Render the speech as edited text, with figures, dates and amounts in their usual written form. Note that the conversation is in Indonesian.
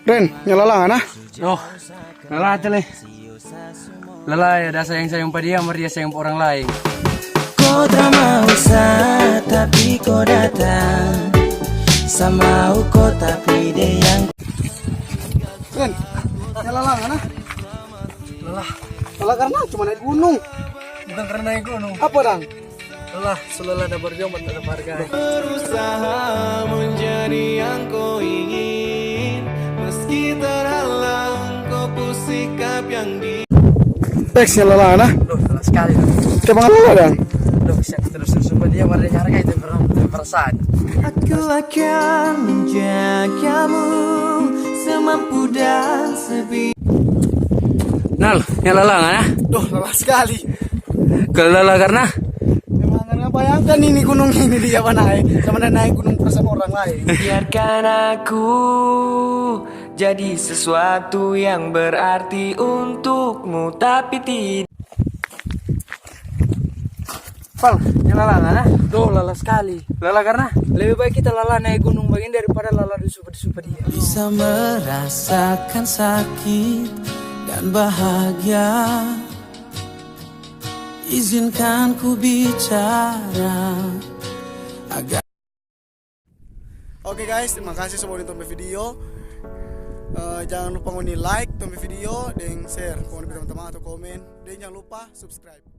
Ren, nyalalangan ah? Oh, lelah aja leh. Lelah ya, dah sayang-sayang pada dia, dia sayang pada orang lain. Kau tak mau usah, tapi kau datang. Sama kau tapi dia yang. Ren, nyalalangan ah? Lelah, Lelah karena cuma naik gunung. bukan karena naik gunung. Apa dang? Lelah, selelah dah berjuang tak harga. Berusaha menjadi yang kau ingin, meski terhalang kau sikap yang di. Teks nyalalangan ah? Loh, lelah sekali. Coba lelah dang? Loh, siap terus pada dia pada harga itu perasaan. Aku akan menjagamu semampu dan sebi. Nal, nyalalangan ah? Duh, lelah sekali. Lelah karena? Memang nggak bayangkan ini gunung ini dia naik. Sama naik gunung bersama orang lain. Biarkan aku jadi sesuatu yang berarti untukmu, tapi tidak. Pal, nyalalangan ah? Duh, lelah sekali. Lelah karena? Lebih baik kita lelah naik gunung bagian daripada lelah di super dia. Bisa merasakan sakit dan bahagia. Izinkan ku bicara agar. Oke guys, terima kasih sudah nonton video. Jangan lupa ngoni like, tonton video, dan share ke teman-teman atau komen. Dan jangan lupa subscribe.